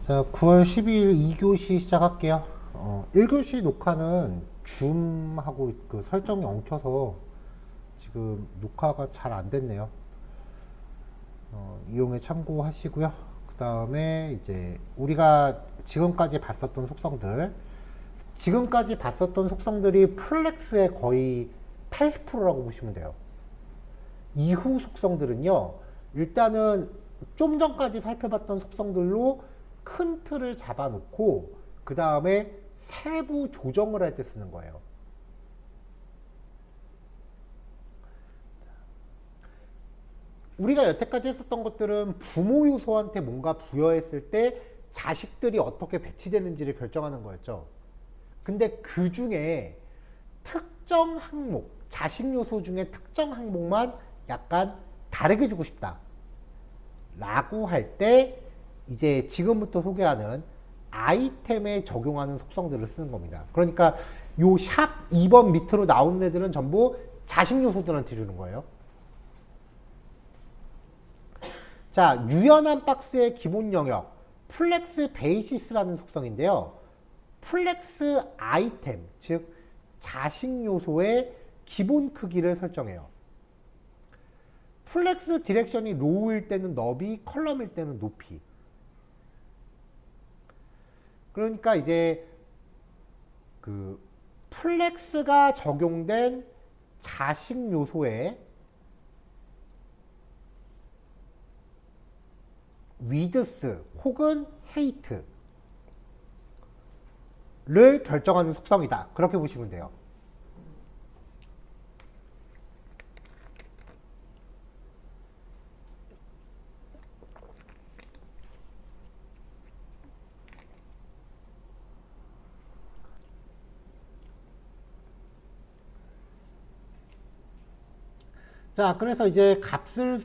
자, 9월 12일 2교시 시작할게요. 1교시 녹화는 줌하고 그 설정이 엉켜서 지금 녹화가 잘 안 됐네요. 이용에 참고하시고요. 그 다음에 이제 우리가 지금까지 봤었던 속성들이 플렉스의 거의 80%라고 보시면 돼요. 이후 속성들은요, 일단은 좀 전까지 살펴봤던 속성들로 큰 틀을 잡아놓고 그 다음에 세부 조정을 할 때 쓰는 거예요. 우리가 여태까지 했었던 것들은 부모 요소한테 뭔가 부여했을 때 자식들이 어떻게 배치되는지를 결정하는 거였죠. 근데 그 중에 특정 항목, 자식 요소 중에 특정 항목만 약간 다르게 주고 싶다 라고 할 때 이제 지금부터 소개하는 아이템에 적용하는 속성들을 쓰는 겁니다. 그러니까 요 샵 2번 밑으로 나오는 애들은 전부 자식 요소들한테 주는 거예요. 자, 유연한 박스의 기본 영역 플렉스 베이시스라는 속성인데요. 플렉스 아이템, 즉 자식 요소의 기본 크기를 설정해요. 플렉스 디렉션이 로우일 때는 너비, 컬럼일 때는 높이. 그러니까 이제 그 플렉스가 적용된 자식 요소의 위드스 혹은 헤이트를 결정하는 속성이다. 그렇게 보시면 돼요. 자, 그래서 이제 값을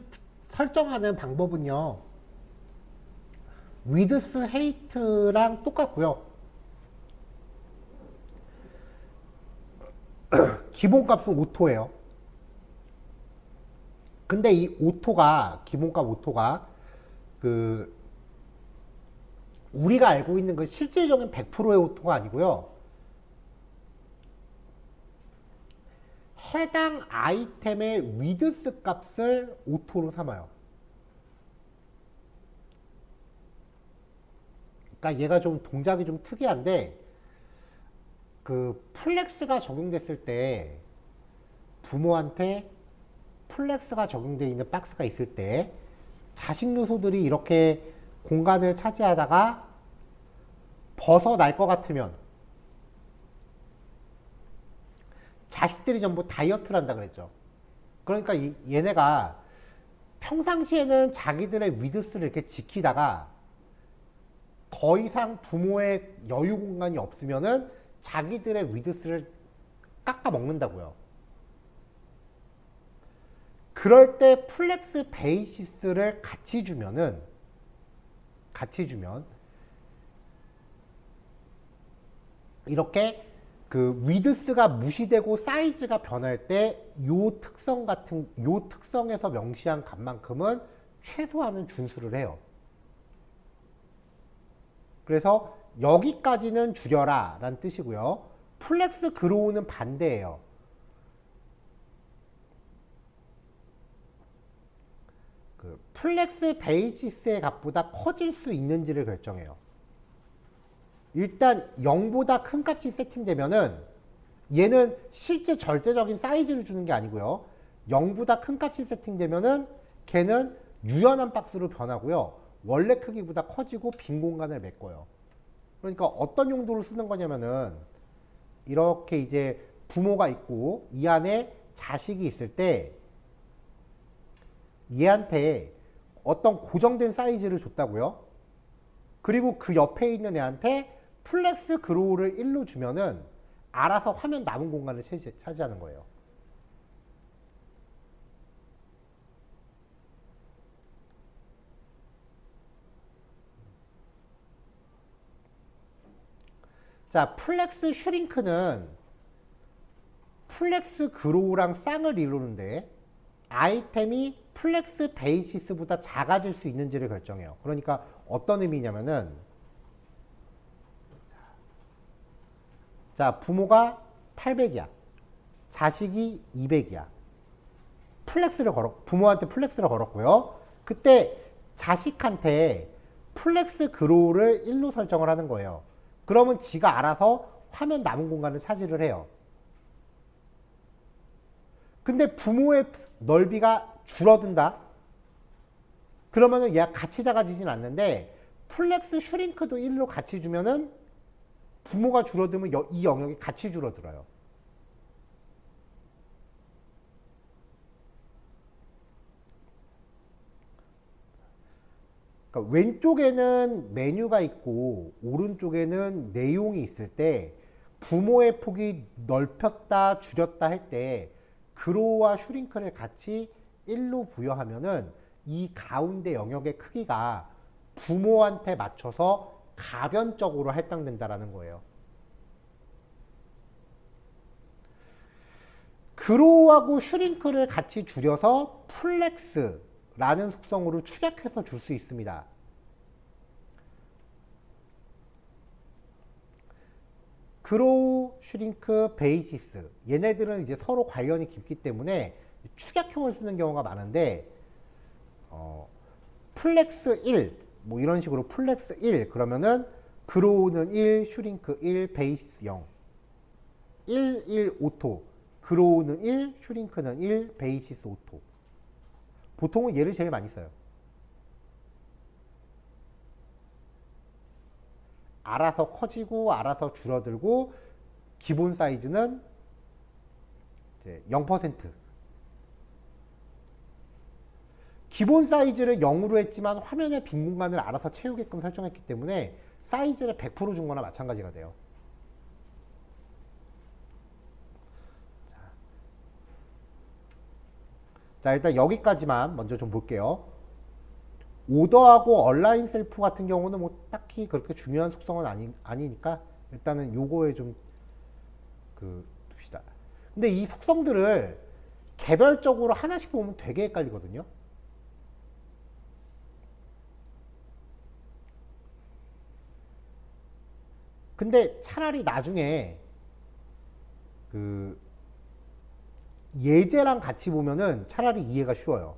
설정하는 방법은요, 위드스 헤이트랑 똑같고요. 기본값은 오토예요. 근데 이 오토가, 기본값 오토가 그 우리가 알고 있는 그 실질적인 100%의 오토가 아니고요, 해당 아이템의 위드스 값을 오토로 삼아요. 그러니까 얘가 좀 동작이 좀 특이한데, 그 플렉스가 적용됐을 때 부모한테 플렉스가 적용되어 있는 박스가 있을 때 자식 요소들이 이렇게 공간을 차지하다가 벗어날 것 같으면 자식들이 전부 다이어트를 한다 그랬죠. 그러니까 얘네가 평상시에는 자기들의 위드스를 이렇게 지키다가 더 이상 부모의 여유 공간이 없으면은 자기들의 위드스를 깎아 먹는다고요. 그럴 때 플렉스 베이시스를 같이 주면 이렇게 그 위드스가 무시되고 사이즈가 변할 때 요 특성에서 명시한 값만큼은 최소한은 준수를 해요. 그래서 여기까지는 줄여라 라는 뜻이고요. 플렉스 그로우는 반대예요. 그 플렉스 베이시스의 값보다 커질 수 있는지를 결정해요. 일단 0보다 큰 값이 세팅되면은 얘는 실제 절대적인 사이즈를 주는 게 아니고요. 0보다 큰 값이 세팅되면은 걔는 유연한 박스로 변하고요. 원래 크기보다 커지고 빈 공간을 메꿔요. 그러니까 어떤 용도로 쓰는 거냐면은 이렇게 이제 부모가 있고 이 안에 자식이 있을 때 얘한테 어떤 고정된 사이즈를 줬다고요. 그리고 그 옆에 있는 애한테 플렉스 그로우를 1로 주면은 알아서 화면 남은 공간을 차지하는 거예요. 자, 플렉스 슈링크는 플렉스 그로우랑 쌍을 이루는데 아이템이 플렉스 베이시스보다 작아질 수 있는지를 결정해요. 그러니까 어떤 의미냐면은 자, 부모가 800이야. 자식이 200이야. 부모한테 플렉스를 걸었고요. 그때 자식한테 플렉스 그로우를 1로 설정을 하는 거예요. 그러면 지가 알아서 화면 남은 공간을 차지를 해요. 근데 부모의 넓이가 줄어든다? 그러면은 얘가 같이 작아지진 않는데 플렉스 슈링크도 1로 같이 주면은 부모가 줄어들면 이 영역이 같이 줄어들어요. 그러니까 왼쪽에는 메뉴가 있고 오른쪽에는 내용이 있을 때 부모의 폭이 넓혔다 줄였다 할 때 그로우와 슈링크를 같이 1로 부여하면은 이 가운데 영역의 크기가 부모한테 맞춰서 가변적으로 할당된다라는 거예요. 그로우하고 슈링크를 같이 줄여서 플렉스라는 속성으로 축약해서 줄 수 있습니다. 그로우, 슈링크, 베이시스 얘네들은 이제 서로 관련이 깊기 때문에 축약형을 쓰는 경우가 많은데 플렉스 1 뭐 이런 식으로 플렉스 1 그러면은 그로우는 1, 슈링크 1, 베이시스 0 1, 1 오토 그로우는 1, 슈링크는 1, 베이시스 오토. 보통은 얘를 제일 많이 써요. 알아서 커지고 알아서 줄어들고 기본 사이즈는 이제 0%. 기본 사이즈를 0으로 했지만 화면의 빈 공간을 알아서 채우게끔 설정했기 때문에 사이즈를 100% 준 거나 마찬가지가 돼요. 자, 일단 여기까지만 먼저 좀 볼게요. 오더하고 얼라인 셀프 같은 경우는 뭐 딱히 그렇게 중요한 속성은 아니니까 일단은 요거에 좀 둡시다. 근데 이 속성들을 개별적으로 하나씩 보면 되게 헷갈리거든요. 근데 차라리 나중에 예제랑 같이 보면은 차라리 이해가 쉬워요.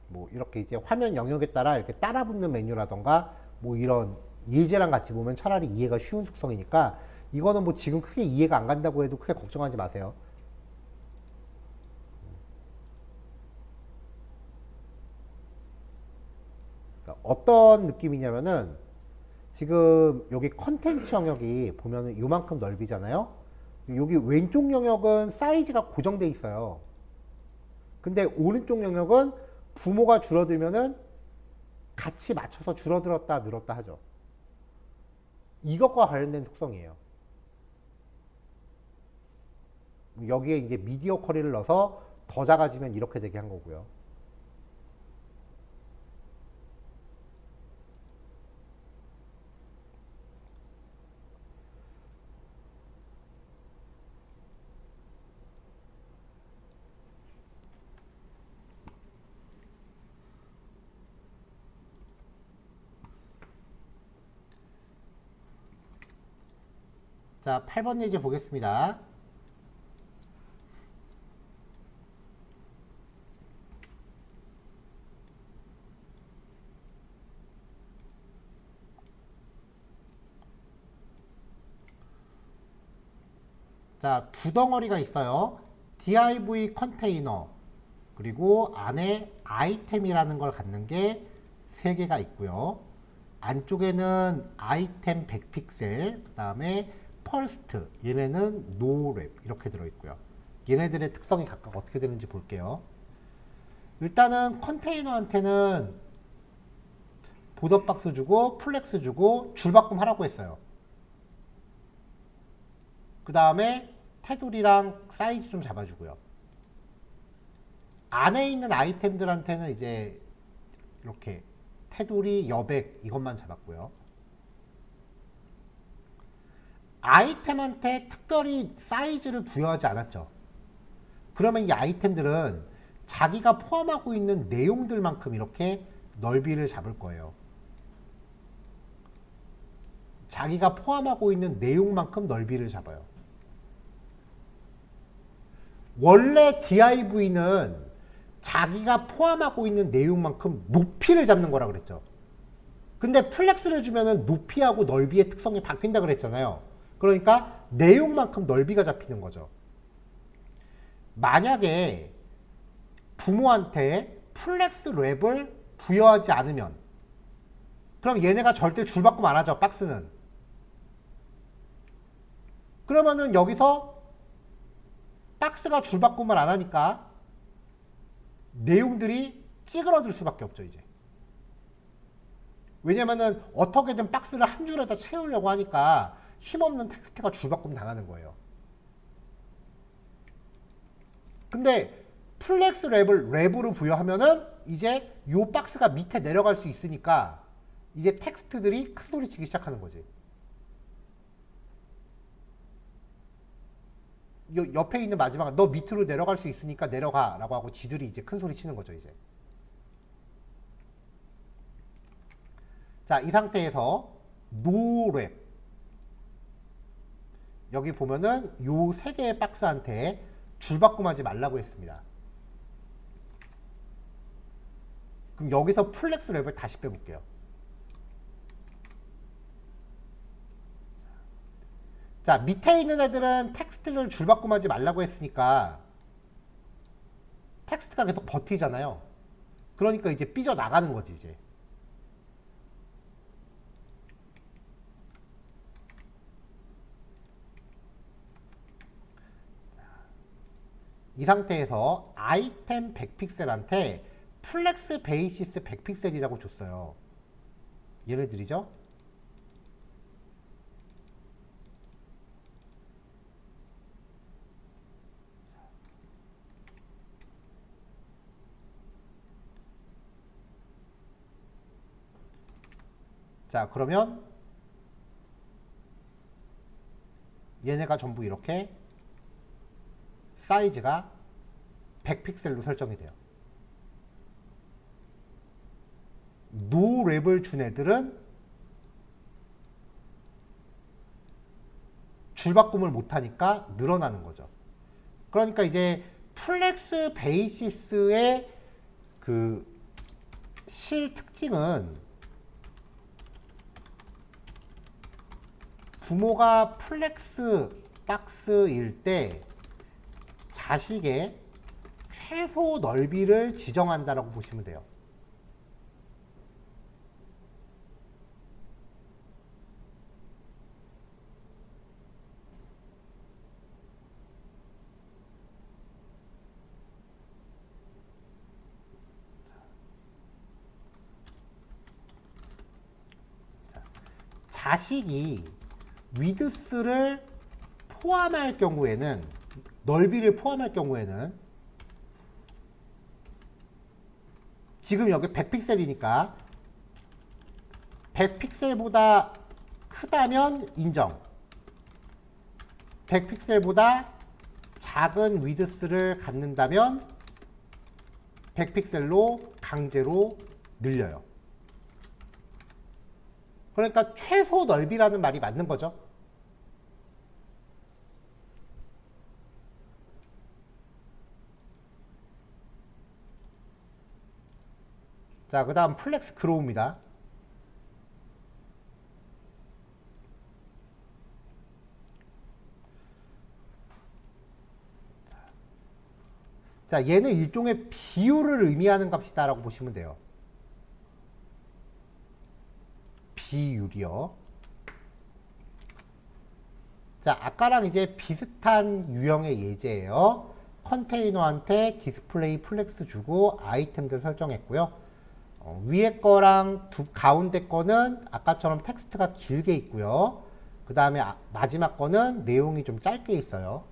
뭐 이렇게 이제 화면 영역에 따라 이렇게 따라 붙는 메뉴라던가 뭐 이런 예제랑 같이 보면 차라리 이해가 쉬운 속성이니까 이거는 뭐 지금 크게 이해가 안 간다고 해도 크게 걱정하지 마세요. 그러니까 어떤 느낌이냐면은 지금 여기 컨텐츠 영역이 보면은 요만큼 넓이잖아요. 여기 왼쪽 영역은 사이즈가 고정돼 있어요. 근데 오른쪽 영역은 부모가 줄어들면은 같이 맞춰서 줄어들었다 늘었다 하죠. 이것과 관련된 속성이에요. 여기에 이제 미디어 쿼리를 넣어서 더 작아지면 이렇게 되게 한 거고요. 자, 8번 예제 보겠습니다. 자, 두 덩어리가 있어요. div 컨테이너 그리고 안에 아이템이라는 걸 갖는 게 세 개가 있고요. 안쪽에는 아이템 100픽셀 그 다음에 펄스트 얘네는 노랩 이렇게 들어있고요. 얘네들의 특성이 각각 어떻게 되는지 볼게요. 일단은 컨테이너한테는 보더박스 주고 플렉스 주고 줄바꿈 하라고 했어요. 그 다음에 테두리랑 사이즈 좀 잡아주고요. 안에 있는 아이템들한테는 이제 이렇게 테두리, 여백 이것만 잡았고요. 아이템한테 특별히 사이즈를 부여하지 않았죠. 그러면 이 아이템들은 자기가 포함하고 있는 내용들만큼 이렇게 넓이를 잡을 거예요. 자기가 포함하고 있는 내용만큼 넓이를 잡아요. 원래 div는 자기가 포함하고 있는 내용만큼 높이를 잡는 거라 그랬죠. 근데 플렉스를 주면은 높이하고 넓이의 특성이 바뀐다 그랬잖아요. 그러니까 내용만큼 넓이가 잡히는 거죠. 만약에 부모한테 플렉스 랩을 부여하지 않으면 그럼 얘네가 절대 줄바꿈 안 하죠. 박스는. 그러면은 여기서 박스가 줄바꿈을 안 하니까 내용들이 찌그러들 수밖에 없죠. 이제. 왜냐면은 어떻게든 박스를 한 줄에다 채우려고 하니까 힘없는 텍스트가 줄바꿈 당하는 거예요. 근데 플렉스 랩으로 부여하면은 이제 요 박스가 밑에 내려갈 수 있으니까 이제 텍스트들이 큰 소리 치기 시작하는 거지. 옆에 있는 마지막 너 밑으로 내려갈 수 있으니까 내려가 라고 하고 지들이 이제 큰 소리 치는 거죠. 이제. 자, 이 상태에서 노랩 여기 보면은 요 세 개의 박스한테 줄바꿈하지 말라고 했습니다. 그럼 여기서 플렉스 랩을 다시 빼볼게요. 자, 밑에 있는 애들은 텍스트를 줄바꿈하지 말라고 했으니까 텍스트가 계속 버티잖아요. 그러니까 이제 삐져나가는 거지. 이제. 이 상태에서 아이템 100픽셀한테 플렉스 베이시스 100픽셀이라고 줬어요. 얘네들이죠. 자, 그러면 얘네가 전부 이렇게 사이즈가 100픽셀로 설정이 돼요. 노랩을 준 애들은 줄바꿈을 못하니까 늘어나는 거죠. 그러니까 이제 플렉스 베이시스의 그 실 특징은 부모가 플렉스 박스일 때 자식의 최소 넓이를 지정한다라고 보시면 돼요. 자식이 위드스를 포함할 경우에는 넓이를 포함할 경우에는 지금 여기 100픽셀이니까 100픽셀보다 크다면 인정. 100픽셀보다 작은 위드스를 갖는다면 100픽셀로 강제로 늘려요. 그러니까 최소 넓이라는 말이 맞는 거죠. 자, 그 다음 플렉스 그로우입니다. 자, 얘는 일종의 비율을 의미하는 값이다라고 보시면 돼요. 비율이요. 자, 아까랑 이제 비슷한 유형의 예제예요. 컨테이너한테 디스플레이 플렉스 주고 아이템들 설정했고요. 위에 거랑 가운데 거는 아까처럼 텍스트가 길게 있고요. 그 다음에 마지막 거는 내용이 좀 짧게 있어요.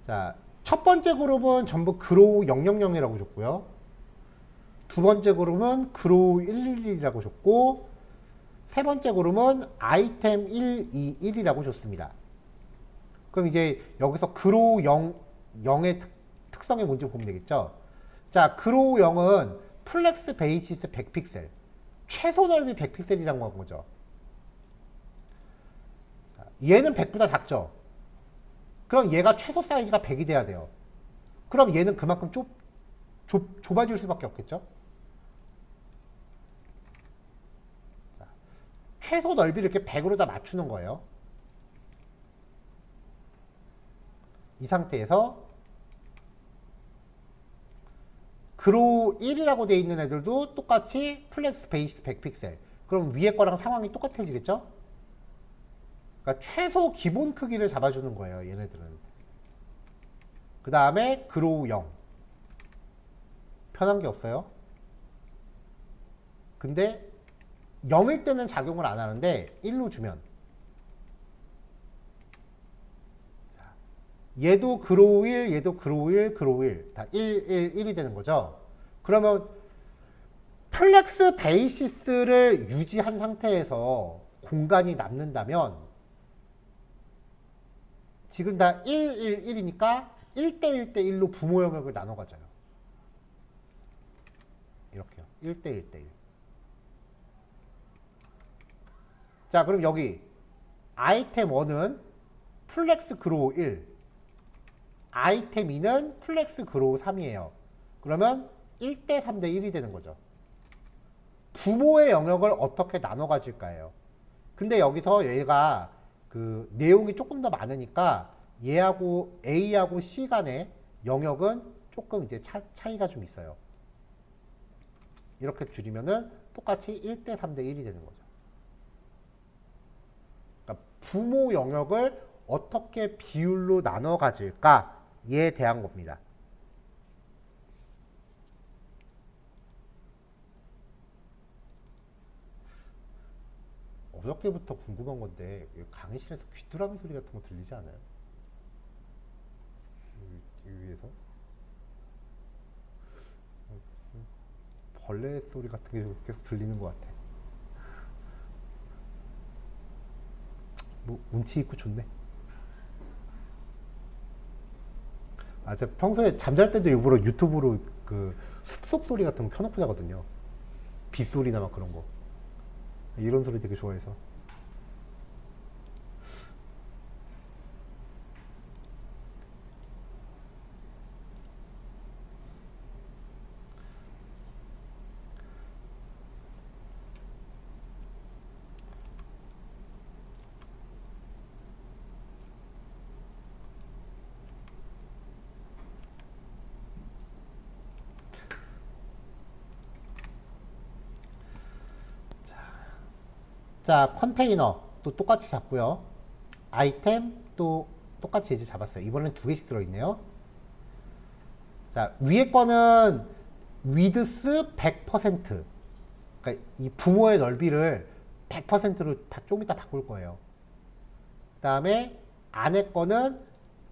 자, 첫 번째 그룹은 전부 그로우 000이라고 줬고요. 두 번째 그룹은 그로우 111이라고 줬고, 세 번째 그룹은 아이템 121이라고 줬습니다. 그럼 이제 여기서 그로우 0의 특성이 뭔지 보면 되겠죠. 자, 그로우 0은 플렉스 베이시스 100픽셀. 최소 넓이 100픽셀이라고 한 거죠. 얘는 100보다 작죠. 그럼 얘가 최소 사이즈가 100이 돼야 돼요. 그럼 얘는 그만큼 좁아질 수밖에 없겠죠. 자, 최소 넓이를 이렇게 100으로 다 맞추는 거예요. 이 상태에서 그로우 1이라고 되어 있는 애들도 똑같이 플렉스 베이스 100픽셀. 그럼 위에 거랑 상황이 똑같아지겠죠? 그러니까 최소 기본 크기를 잡아주는 거예요, 얘네들은. 그 다음에 그로우 0. 편한 게 없어요. 근데 0일 때는 작용을 안 하는데 1로 주면 얘도 그로우 1, 얘도 그로우 1, 그로우 1. 다 1, 1, 1이 되는 거죠. 그러면 플렉스 베이시스를 유지한 상태에서 공간이 남는다면 지금 다 1, 1, 1이니까 1대 1대 1로 부모 영역을 나눠 가져요. 이렇게요. 1대 1대 1. 자, 그럼 여기 아이템 1은 플렉스 그로우 1, 아이템 2는 플렉스 그로우 3이에요. 그러면 1대 3대 1이 되는 거죠. 부모의 영역을 어떻게 나눠 가질까요? 근데 여기서 얘가 그 내용이 조금 더 많으니까 얘하고 A하고 C 간의 영역은 조금 이제 차이가 좀 있어요. 이렇게 줄이면은 똑같이 1대 3대 1이 되는 거죠. 그러니까 부모 영역을 어떻게 비율로 나눠 가질까에 대한 겁니다. 어저께부터 궁금한 건데 강의실에서 귀뚜라미 소리 같은 거 들리지 않아요? 이 위에서 벌레 소리 같은 게 계속 들리는 것 같아. 뭐 운치 있고 좋네. 아, 제가 평소에 잠잘 때도 일부러 유튜브로 그 숲속 소리 같은 거 켜놓고 자거든요. 빗소리나 막 그런 거. 이런 소리 되게 좋아해서. 자, 컨테이너 또 똑같이 잡고요. 아이템 또 똑같이 이제 잡았어요. 이번엔 2개씩 들어있네요. 자, 위에 거는 위드스 100%. 그러니까 이 부모의 넓이를 100%로 좀 이따 바꿀 거예요. 그 다음에 안에 거는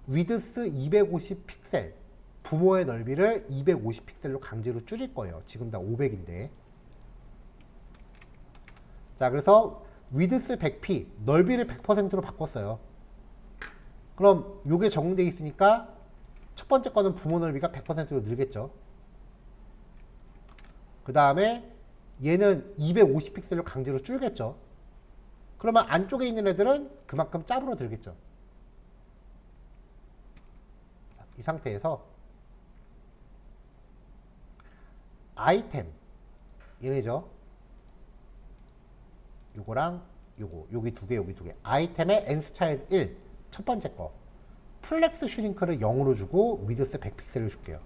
위드스 250 픽셀. 부모의 넓이를 250 픽셀로 강제로 줄일 거예요. 지금 다 500인데. 자, 그래서 위드스 100p, 넓이를 100%로 바꿨어요. 그럼 요게 적용되어 있으니까 첫 번째 거는 부모 넓이가 100%로 늘겠죠. 그 다음에 얘는 250 픽셀로 강제로 줄겠죠. 그러면 안쪽에 있는 애들은 그만큼 짜부러들겠죠. 이 상태에서 아이템 얘네죠. 요거랑 요거, 여기 2개, 여기 2개. 아이템의 n스차일드 1, 첫 번째 거. 플렉스 슈링크를 0으로 주고 위드스 100픽셀을 줄게요.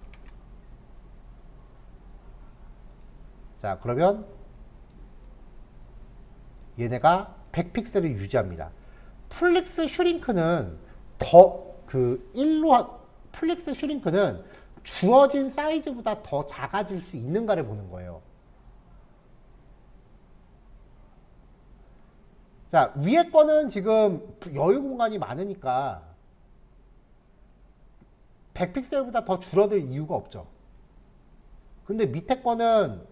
자, 그러면 얘네가 100픽셀을 유지합니다. 플렉스 슈링크는 플렉스 슈링크는 주어진 사이즈보다 더 작아질 수 있는가를 보는 거예요. 자, 위에 거는 지금 여유 공간이 많으니까 100픽셀보다 더 줄어들 이유가 없죠. 근데 밑에 거는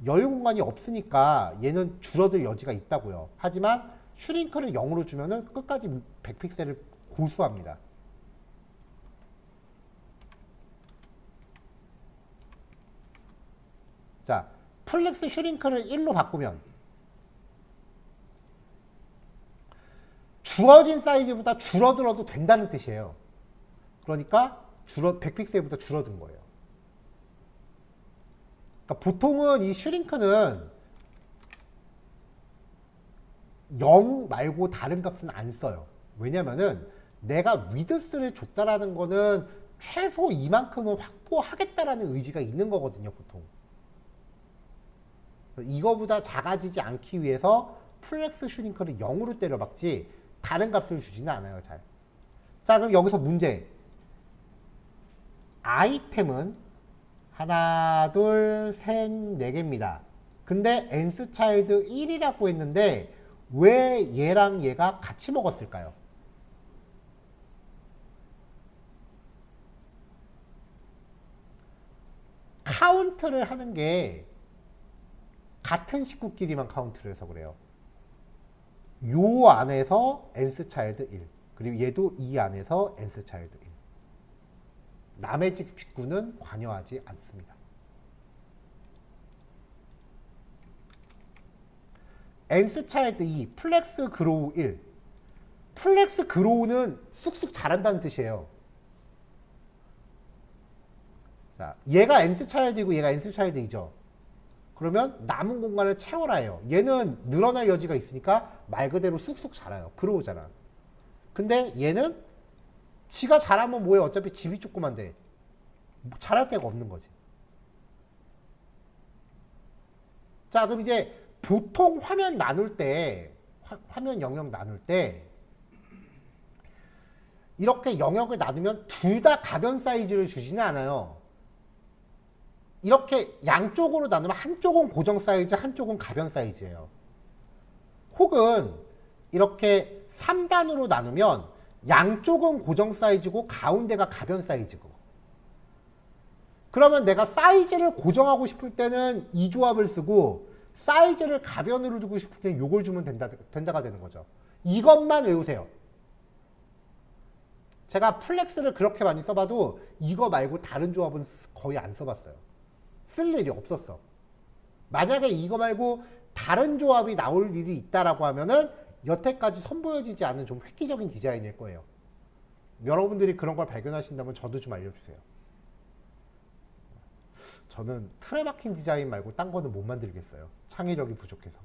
여유 공간이 없으니까 얘는 줄어들 여지가 있다고요. 하지만 슈링크를 0으로 주면은 끝까지 100픽셀을 고수합니다. 자, 플렉스 슈링크를 1로 바꾸면 주어진 사이즈보다 줄어들어도 된다는 뜻이에요. 그러니까 100픽셀보다 줄어든 거예요. 그러니까 보통은 이 슈링크는 0 말고 다른 값은 안 써요. 왜냐면은 내가 위드스를 줬다라는 거는 최소 이만큼은 확보하겠다라는 의지가 있는 거거든요, 보통. 이거보다 작아지지 않기 위해서 플렉스 슈링크를 0으로 때려박지 다른 값을 주지는 않아요, 잘. 자, 그럼 여기서 문제. 아이템은 하나, 둘, 셋, 네 개입니다. 근데 nth 차일드 1이라고 했는데 왜 얘랑 얘가 같이 먹었을까요? 카운트를 하는 게 같은 식구끼리만 카운트를 해서 그래요. 요 안에서 nth 차일드 1, 그리고 얘도 이 안에서 nth 차일드 1. 남의 집 식구는 관여하지 않습니다. nth 차일드 2, 플렉스 그로우 1. 플렉스 그로우는 쑥쑥 자란다는 뜻이에요. 자, 얘가 nth 차일드이고 얘가 nth 차일드이죠. 그러면 남은 공간을 채워라 해요. 얘는 늘어날 여지가 있으니까 말 그대로 쑥쑥 자라요. 그로우잖아. 근데 얘는 지가 자라면 뭐해? 어차피 집이 조그만데 자랄 데가 없는 거지. 자, 그럼 이제 보통 화면 나눌 때, 화면 영역 나눌 때 이렇게 영역을 나누면 둘 다 가변 사이즈를 주지는 않아요. 이렇게 양쪽으로 나누면 한쪽은 고정 사이즈, 한쪽은 가변 사이즈예요. 혹은 이렇게 3단으로 나누면 양쪽은 고정 사이즈고 가운데가 가변 사이즈고. 그러면 내가 사이즈를 고정하고 싶을 때는 이 조합을 쓰고 사이즈를 가변으로 두고 싶을 때는 요걸 주면 된다가 되는 거죠. 이것만 외우세요. 제가 플렉스를 그렇게 많이 써봐도 이거 말고 다른 조합은 거의 안 써봤어요. 쓸 일이 없었어. 만약에 이거 말고 다른 조합이 나올 일이 있다라고 하면은 여태까지 선보여지지 않은 좀 획기적인 디자인일 거예요. 여러분들이 그런 걸 발견하신다면 저도 좀 알려주세요. 저는 틀에 박힌 디자인 말고 딴 거는 못 만들겠어요. 창의력이 부족해서.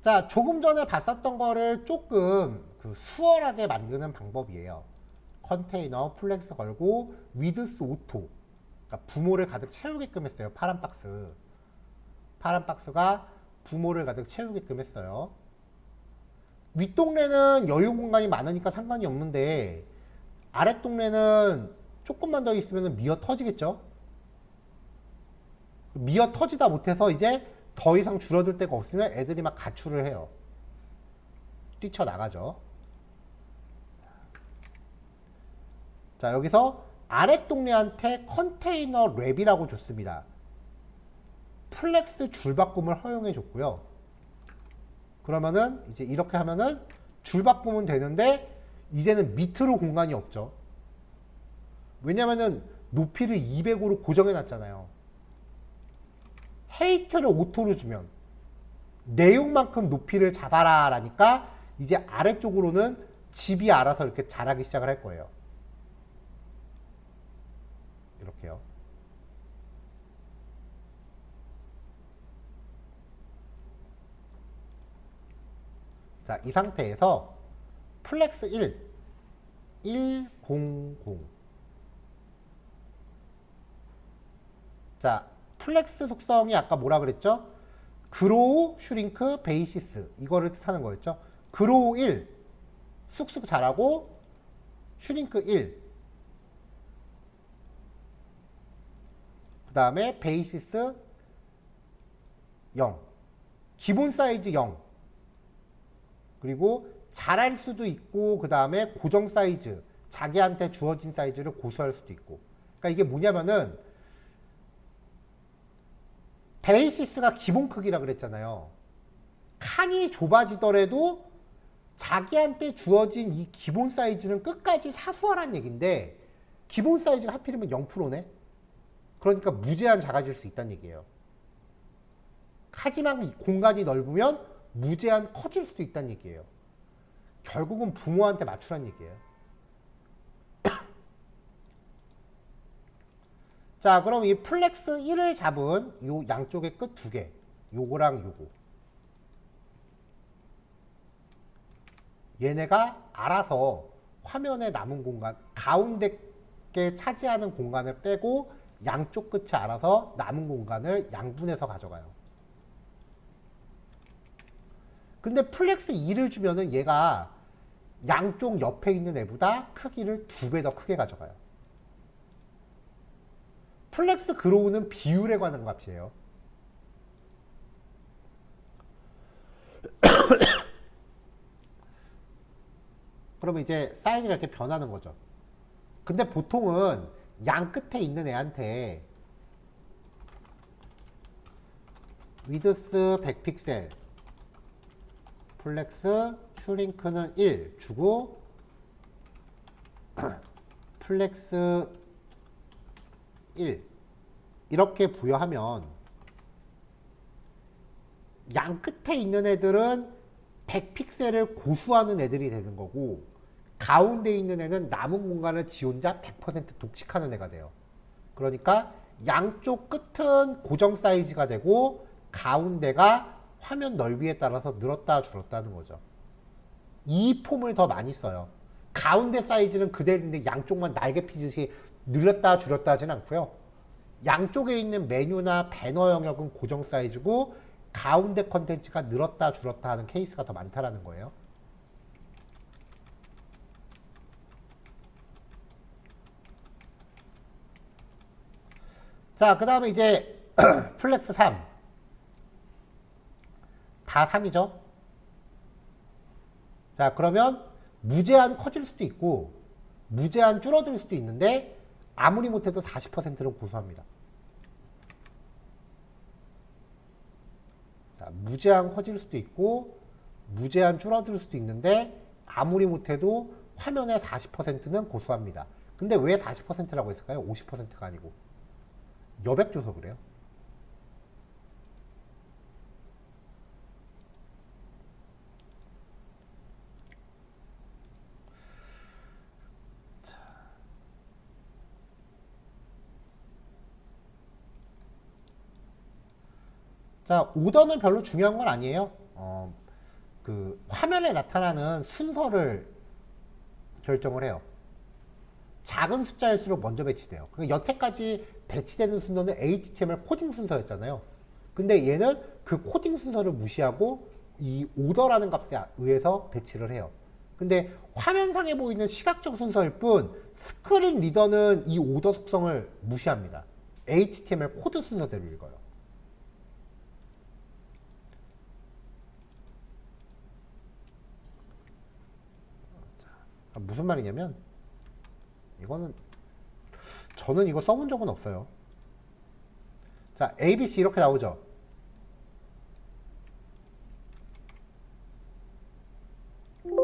자, 조금 전에 봤었던 거를 조금 수월하게 만드는 방법이에요. 컨테이너 플렉스 걸고 위드스 오토, 그러니까 부모를 가득 채우게끔 했어요. 파란 박스. 파란 박스가 부모를 가득 채우게끔 했어요. 윗동네는 여유 공간이 많으니까 상관이 없는데 아랫동네는 조금만 더 있으면 미어 터지겠죠? 미어 터지다 못해서 이제 더 이상 줄어들 데가 없으면 애들이 막 가출을 해요. 뛰쳐나가죠. 자, 여기서 아랫동네한테 컨테이너 랩이라고 줬습니다. 플렉스 줄바꿈을 허용해 줬고요. 그러면은 이제 이렇게 하면은 줄바꿈은 되는데 이제는 밑으로 공간이 없죠. 왜냐면은 높이를 200으로 고정해 놨잖아요. 헤이트를 오토로 주면 내용만큼 높이를 잡아라 라니까 이제 아래쪽으로는 집이 알아서 이렇게 자라기 시작을 할 거예요. 이렇게요. 자, 이 상태에서 플렉스 1, 100. 자, 플렉스 속성이 아까 뭐라 그랬죠? 그로우, 슈링크, 베이시스 이거를 뜻하는 거였죠. 그로우 1 쑥쑥 자라고 슈링크 1 그 다음에 베이시스 0 기본 사이즈 0 그리고 자랄 수도 있고 그 다음에 고정 사이즈 자기한테 주어진 사이즈를 고수할 수도 있고. 그러니까 이게 뭐냐면은 베이시스가 기본 크기라 그랬잖아요. 칸이 좁아지더라도 자기한테 주어진 이 기본 사이즈는 끝까지 사수하라는 얘기인데 기본 사이즈가 하필이면 0%네. 그러니까 무제한 작아질 수 있다는 얘기예요. 하지만 공간이 넓으면 무제한 커질 수도 있다는 얘기예요. 결국은 부모한테 맞추라는 얘기예요. 자, 그럼 이 플렉스 1을 잡은 요 양쪽의 끝 두 개, 요거랑 요거. 얘네가 알아서 화면에 남은 공간, 가운데 게 차지하는 공간을 빼고 양쪽 끝이 알아서 남은 공간을 양분해서 가져가요. 근데 플렉스 2를 주면은 얘가 양쪽 옆에 있는 애보다 크기를 2배 더 크게 가져가요. 플렉스 그로우는 비율에 관한 값이에요. 그러면 이제 사이즈가 이렇게 변하는 거죠. 근데 보통은 양 끝에 있는 애한테 위드스 100픽셀 플렉스 슈링크는 1 주고 플렉스 1 이렇게 부여하면 양 끝에 있는 애들은 100픽셀을 고수하는 애들이 되는 거고 가운데 있는 애는 남은 공간을 지 혼자 100% 독식하는 애가 돼요. 그러니까 양쪽 끝은 고정 사이즈가 되고 가운데가 화면 넓이에 따라서 늘었다 줄었다 하는 거죠. 이 폼을 더 많이 써요. 가운데 사이즈는 그대로인데 양쪽만 날개 피듯이 늘렸다 줄였다 하진 않고요. 양쪽에 있는 메뉴나 배너 영역은 고정 사이즈고 가운데 컨텐츠가 늘었다 줄었다 하는 케이스가 더 많다라는 거예요. 자, 그 다음에 이제 플렉스 3. 다 3이죠. 자, 그러면 무제한 커질 수도 있고 무제한 줄어들 수도 있는데 아무리 못해도 40%는 고수합니다. 자, 무제한 커질 수도 있고 무제한 줄어들 수도 있는데 아무리 못해도 화면의 40%는 고수합니다. 근데 왜 40%라고 했을까요? 50%가 아니고. 여백 줘서 그래요. 자, 오더는 별로 중요한 건 아니에요. 그 화면에 나타나는 순서를 결정을 해요. 작은 숫자일수록 먼저 배치돼요. 그러니까 여태까지 배치되는 순서는 HTML 코딩 순서였잖아요. 근데 얘는 그 코딩 순서를 무시하고 이 오더라는 값에 의해서 배치를 해요. 근데 화면상에 보이는 시각적 순서일 뿐 스크린 리더는 이 오더 속성을 무시합니다. HTML 코드 순서대로 읽어요. 무슨 말이냐면 이거는 저는 이거 써본 적은 없어요. 자, ABC 이렇게 나오죠.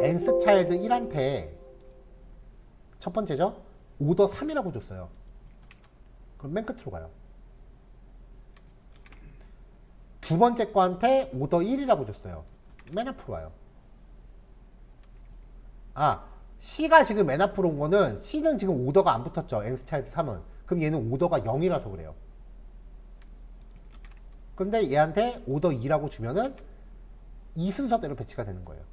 n스 차일드 1한테 첫 번째죠. 오더 3이라고 줬어요. 그럼 맨 끝으로 가요. 두 번째 거한테 오더 1이라고 줬어요. 맨 앞으로 와요. 아, C가 지금 맨 앞으로 온 거는 C는 지금 오더가 안 붙었죠. n스 차일드 3은. 그럼 얘는 오더가 0이라서 그래요. 근데 얘한테 오더 2라고 주면은 이 순서대로 배치가 되는 거예요.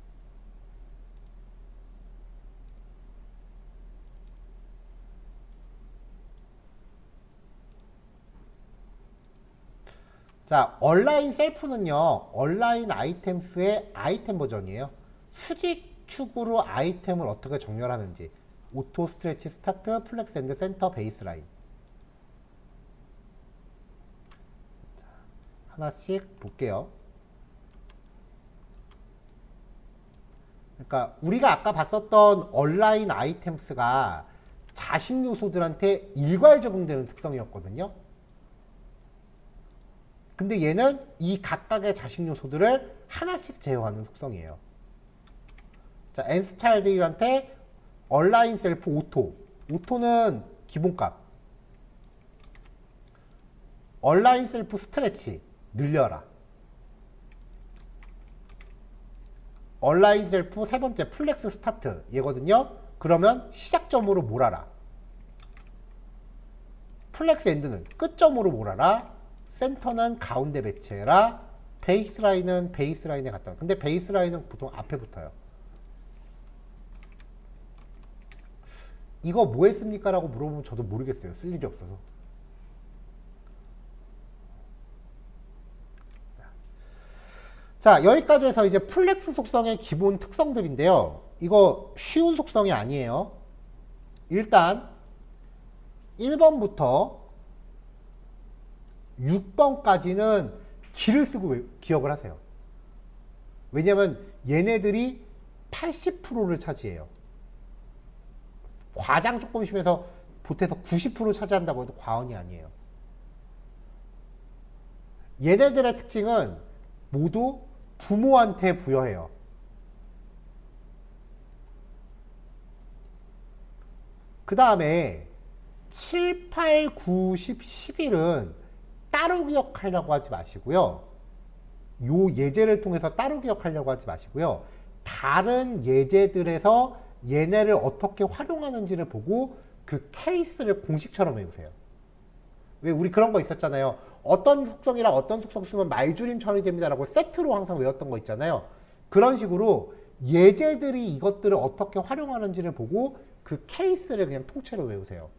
자, 얼라인 셀프는요, 얼라인 아이템스의 아이템 버전이에요. 수직 축으로 아이템을 어떻게 정렬하는지. 오토 스트레치 스타트, 플렉스 앤드 센터 베이스라인. 하나씩 볼게요. 그러니까 우리가 아까 봤었던 얼라인 아이템스가 자식 요소들한테 일괄 적용되는 특성이었거든요. 근데 얘는 이 각각의 자식 요소들을 하나씩 제어하는 속성이에요. 자, nth 차일드한테 얼라인 셀프 오토는 기본값. 얼라인 셀프 스트레치 늘려라. 얼라인 셀프 세 번째 플렉스 스타트 얘거든요. 그러면 시작점으로 몰아라. 플렉스 엔드는 끝점으로 몰아라. 센터는 가운데 배치해라. 베이스라인은 베이스라인에 갖다. 근데 베이스라인은 보통 앞에 붙어요. 이거 뭐 했습니까? 라고 물어보면 저도 모르겠어요. 쓸 일이 없어서. 자, 여기까지 해서 이제 플렉스 속성의 기본 특성들인데요. 이거 쉬운 속성이 아니에요. 일단 1번부터 6번까지는 기를 쓰고 기억을 하세요. 왜냐면 얘네들이 80%를 차지해요. 과장 조금 심해서 보태서 90% 차지한다고 해도 과언이 아니에요. 얘네들의 특징은 모두 부모한테 부여해요. 그 다음에 7, 8, 9, 10, 11은 따로 기억하려고 하지 마시고요. 요 예제를 통해서 따로 기억하려고 하지 마시고요. 다른 예제들에서 얘네를 어떻게 활용하는지를 보고 그 케이스를 공식처럼 외우세요. 왜 우리 그런 거 있었잖아요. 어떤 속성이랑 어떤 속성 쓰면 말줄임 처리됩니다라고 세트로 항상 외웠던 거 있잖아요. 그런 식으로 예제들이 이것들을 어떻게 활용하는지를 보고 그 케이스를 그냥 통째로 외우세요.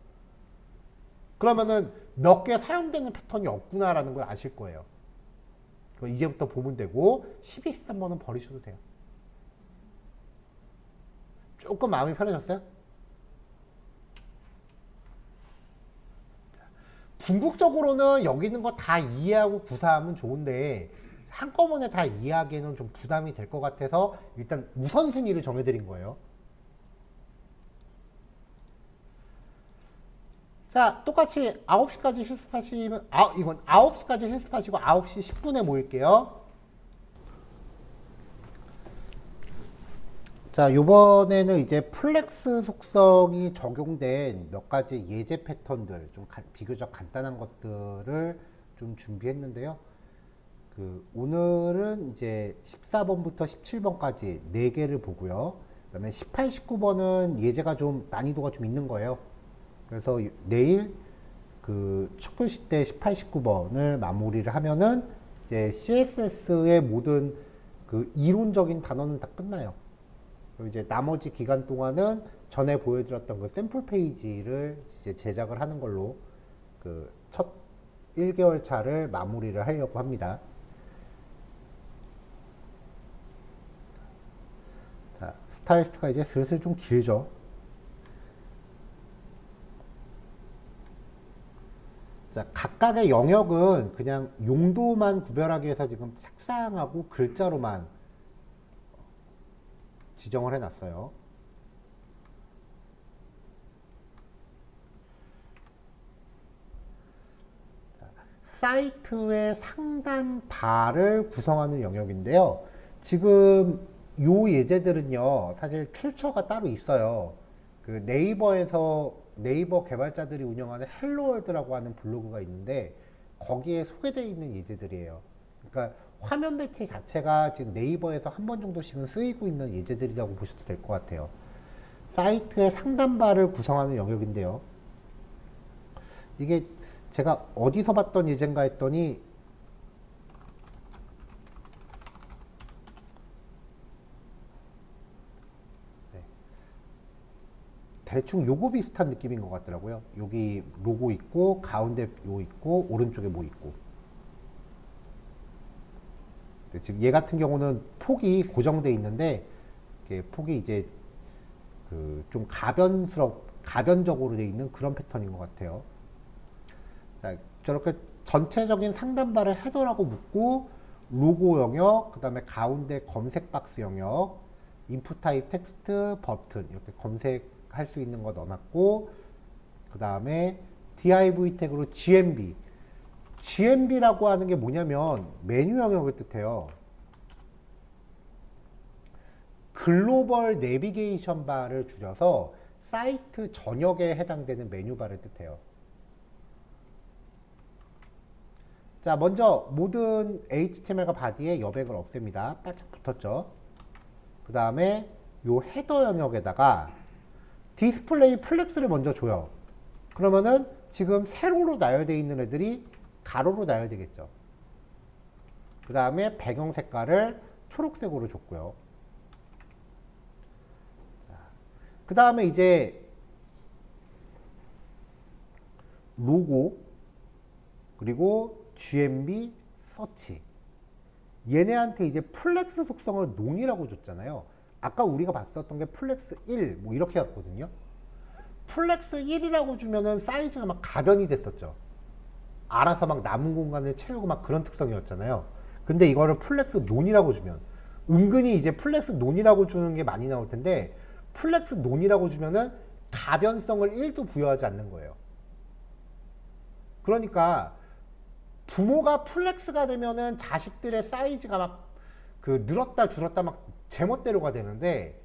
그러면은 몇 개 사용되는 패턴이 없구나라는 걸 아실 거예요. 그럼 이제부터 보면 되고 12, 13번은 버리셔도 돼요. 조금 마음이 편해졌어요? 궁극적으로는 여기 있는 거 다 이해하고 구사하면 좋은데 한꺼번에 다 이해하기에는 좀 부담이 될 것 같아서 일단 우선순위를 정해드린 거예요. 자, 똑같이 9시까지 실습하시면, 이건 9시까지 실습하시고 9시 10분에 모일게요. 자, 요번에는 이제 플렉스 속성이 적용된 몇 가지 예제 패턴들, 좀 비교적 간단한 것들을 좀 준비했는데요. 오늘은 이제 14번부터 17번까지 4개를 보고요. 그 다음에 18, 19번은 예제가 좀 난이도가 좀 있는 거예요. 그래서 내일 첫 교시 때 18, 19번을 마무리를 하면은 이제 CSS의 모든 이론적인 단원은 다 끝나요. 그리고 이제 나머지 기간 동안은 전에 보여드렸던 그 샘플 페이지를 이제 제작을 하는 걸로 첫 1개월 차를 마무리를 하려고 합니다. 자, 스타일리스트가 이제 슬슬 좀 길죠. 자, 각각의 영역은 그냥 용도만 구별하기 위해서 지금 색상하고 글자로만 지정을 해놨어요. 자, 사이트의 상단 바를 구성하는 영역인데요. 지금 요 예제들은요, 사실 출처가 따로 있어요. 네이버 개발자들이 운영하는 헬로월드라고 하는 블로그가 있는데 거기에 소개되어 있는 예제들이에요. 그러니까 화면 배치 자체가 지금 네이버에서 한 번 정도씩은 쓰이고 있는 예제들이라고 보셔도 될 것 같아요. 사이트의 상단바를 구성하는 영역인데요. 이게 제가 어디서 봤던 예제인가 했더니 대충 요거 비슷한 느낌인 것 같더라고요. 여기 로고 있고 가운데 요 있고 오른쪽에 뭐 있고. 지금 얘 같은 경우는 폭이 고정돼 있는데 폭이 이제 좀 가변적으로 돼 있는 그런 패턴인 것 같아요. 자, 저렇게 전체적인 상단바를 헤더라고 묶고 로고 영역, 그 다음에 가운데 검색 박스 영역, input 타입 텍스트 버튼 이렇게 검색할 수 있는 거 넣어놨고, 그 다음에 div 태그로 GMB라고 하는 게 뭐냐면 메뉴 영역을 뜻해요. 글로벌 내비게이션 바를 줄여서 사이트 전역에 해당되는 메뉴 바를 뜻해요. 자, 먼저 모든 HTML과 바디의 여백을 없앱니다. 바짝 붙었죠. 그 다음에 요 헤더 영역에다가 디스플레이 플렉스를 먼저 줘요. 그러면은 지금 세로로 나열되어 있는 애들이 가로로 나열되겠죠. 그 다음에 배경 색깔을 초록색으로 줬고요. 그 다음에 이제 로고 그리고 GMB 서치, 얘네한테 이제 플렉스 속성을 논이라고 줬잖아요. 아까 우리가 봤었던 게 플렉스 1 뭐 이렇게 갔거든요. 플렉스 1이라고 주면은 사이즈가 막 가변이 됐었죠. 알아서 막 남은 공간을 채우고 막 그런 특성이었잖아요. 근데 이거를 플렉스 논이라고 주면 은근히 이제 플렉스 논이라고 주는 게 많이 나올 텐데, 플렉스 논이라고 주면은 가변성을 1도 부여하지 않는 거예요. 그러니까 부모가 플렉스가 되면은 자식들의 사이즈가 막 그 늘었다 줄었다 막 제멋대로가 되는데,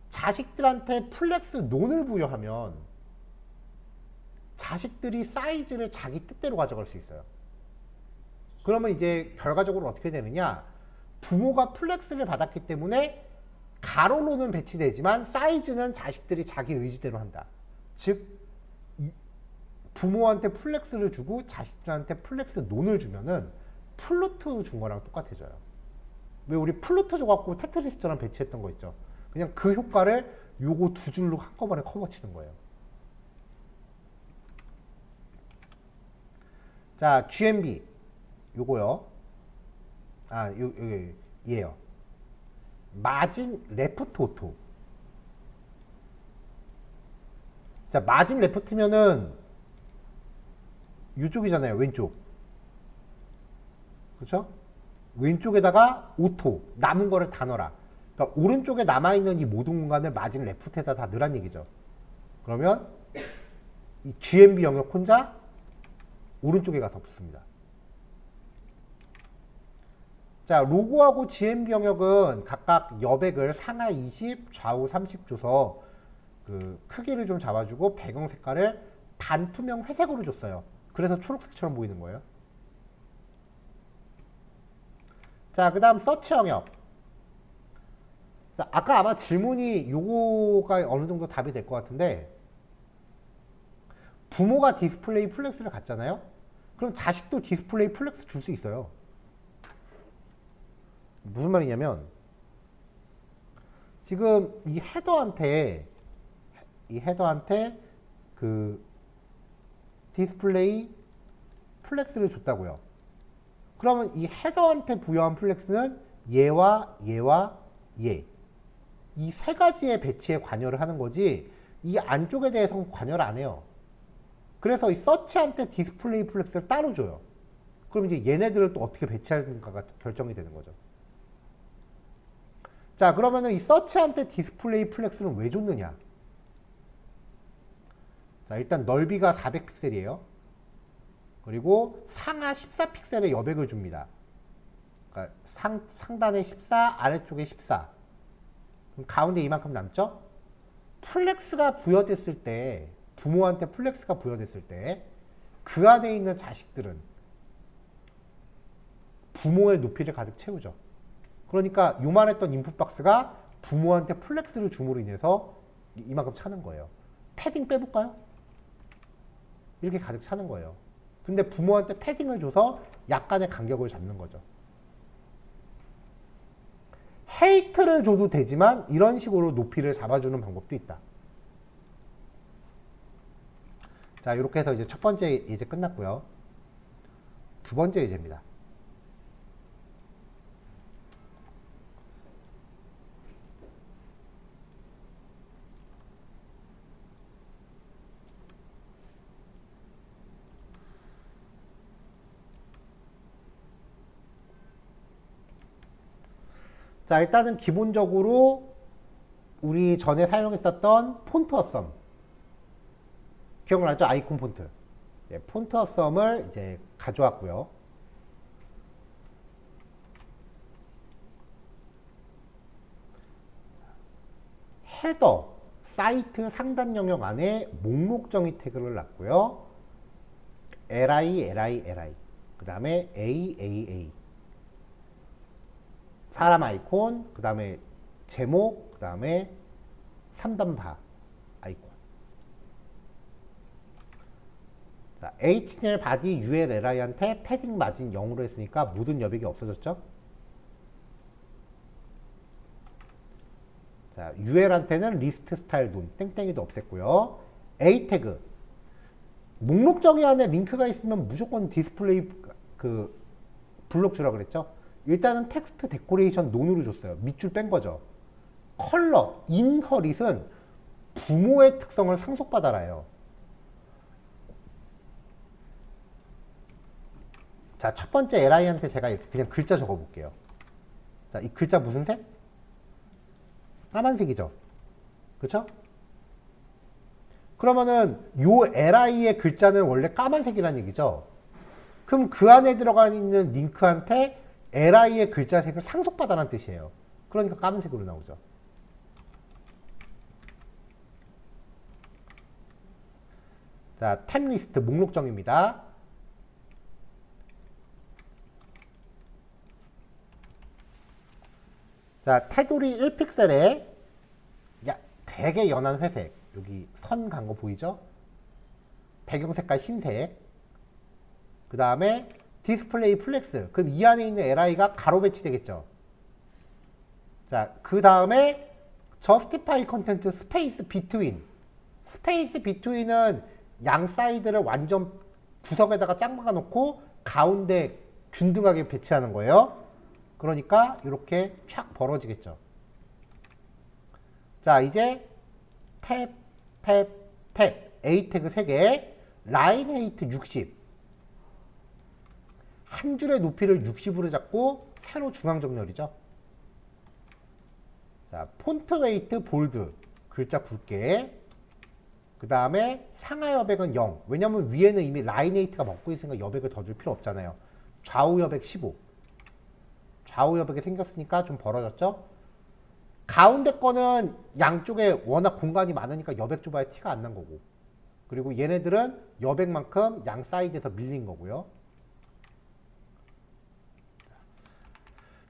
자식들한테 플렉스 논을 부여하면 자식들이 사이즈를 자기 뜻대로 가져갈 수 있어요. 그러면 이제 결과적으로 어떻게 되느냐, 부모가 플렉스를 받았기 때문에 가로로는 배치되지만 사이즈는 자식들이 자기 의지대로 한다. 즉 부모한테 플렉스를 주고 자식들한테 플렉스 논을 주면은 플루트 준 거랑 똑같아져요. 왜 우리 플루트 줘갖고 테트리스처럼 배치했던 거 있죠. 그냥 그 효과를 요거 두 줄로 한꺼번에 커버치는 거예요. 자, GMB 요거요. 얘요. 마진 레프트 오토. 자, 마진 레프트면은 이쪽이잖아요. 왼쪽. 그렇죠? 왼쪽에다가 오토, 남은 거를 다 넣어라. 그러니까 오른쪽에 남아있는 이 모든 공간을 마진 레프트에다 다 넣으란 얘기죠. 그러면 이 GMB 영역 혼자 오른쪽에 가서 붙습니다. 자, 로고하고 GMB 영역은 각각 여백을 상하 20, 좌우 30 줘서 그 크기를 좀 잡아주고 배경 색깔을 반투명 회색으로 줬어요. 그래서 초록색처럼 보이는 거예요. 자, 그 다음 서치 영역. 자, 아까 아마 질문이 요거가 어느 정도 답이 될 것 같은데, 부모가 디스플레이 플렉스를 갖잖아요. 그럼 자식도 디스플레이 플렉스 줄 수 있어요. 무슨 말이냐면, 지금 이 헤더한테 그 디스플레이 플렉스를 줬다고요. 그러면 이 헤더한테 부여한 플렉스는 얘와 얘와 얘, 이 세 가지의 배치에 관여를 하는 거지, 이 안쪽에 대해서는 관여를 안 해요. 그래서 이 서치한테 디스플레이 플렉스를 따로 줘요. 그럼 이제 얘네들을 또 어떻게 배치할까가 결정이 되는 거죠. 자, 그러면은 이 서치한테 디스플레이 플렉스는 왜 줬느냐? 자, 일단 넓이가 400픽셀이에요. 그리고 상하 14픽셀의 여백을 줍니다. 그러니까 상단에 14, 아래쪽에 14. 그럼 가운데 이만큼 남죠? 플렉스가 부여됐을 때, 부모한테 플렉스가 부여됐을 때, 그 안에 있는 자식들은 부모의 높이를 가득 채우죠. 그러니까 요만했던 인풋 박스가 부모한테 플렉스를 줌으로 인해서 이만큼 차는 거예요. 패딩 빼볼까요? 이렇게 가득 차는 거예요. 근데 부모한테 패딩을 줘서 약간의 간격을 잡는 거죠. 헤이트를 줘도 되지만 이런 식으로 높이를 잡아주는 방법도 있다. 자, 이렇게 해서 이제 첫 번째 예제 끝났고요. 두 번째 예제입니다. 자, 일단은 기본적으로 우리 전에 사용했었던 폰트 어썸 기억나죠? 아이콘 폰트. 예, 폰트 어썸을 이제 가져왔고요. 헤더 사이트 상단 영역 안에 목록 정의 태그를 놨고요. li 그 다음에 aaa 사람 아이콘 그 다음에 제목 그 다음에 3단바 아이콘. 자, HTML 바디 ULLI한테 패딩 마진 0으로 했으니까 모든 여백이 없어졌죠. 자, UL한테는 리스트 스타일 돈 땡땡이도 없앴고요. A 태그 목록 정의 안에 링크가 있으면 무조건 디스플레이 그 블록 주라 그랬죠. 일단은 텍스트 데코레이션 논으로 줬어요. 밑줄 뺀 거죠. 컬러 인허릿은 부모의 특성을 상속받아라요. 자, 첫 번째 li한테 제가 이렇게 그냥 글자 적어 볼게요. 자, 이 글자 무슨 색? 까만색이죠. 그렇죠? 그러면은 요 li의 글자는 원래 까만색이라는 얘기죠. 그럼 그 안에 들어가 있는 링크한테 li의 글자 색을 상속받아라는 뜻이에요. 그러니까 까만색으로 나오죠. 자, 탭 리스트 목록 정의입니다. 자, 테두리 1픽셀에 되게 연한 회색, 여기 선 간 거 보이죠? 배경 색깔 흰색. 그 다음에 디스플레이 플렉스. 그럼 이 안에 있는 li가 가로 배치되겠죠. 자, 그 다음에 justify content 스페이스 between. 스페이스 between은 양 사이드를 완전 구석에다가 짱 박아 놓고 가운데 균등하게 배치하는 거예요. 그러니까 이렇게 촥 벌어지겠죠. 자, 이제 탭, 탭, 탭. A 태그 3개, 라인 헤이트 60. 한 줄의 높이를 60으로 잡고 세로 중앙 정렬이죠. 자, 폰트 웨이트 볼드. 글자 굵게. 그 다음에 상하 여백은 0. 왜냐면 위에는 이미 라인 헤이트가 먹고 있으니까 여백을 더 줄 필요 없잖아요. 좌우 여백 15. 좌우 여백이 생겼으니까 좀 벌어졌죠. 가운데 거는 양쪽에 워낙 공간이 많으니까 여백 좁아야 티가 안 난 거고. 그리고 얘네들은 여백만큼 양 사이드에서 밀린 거고요.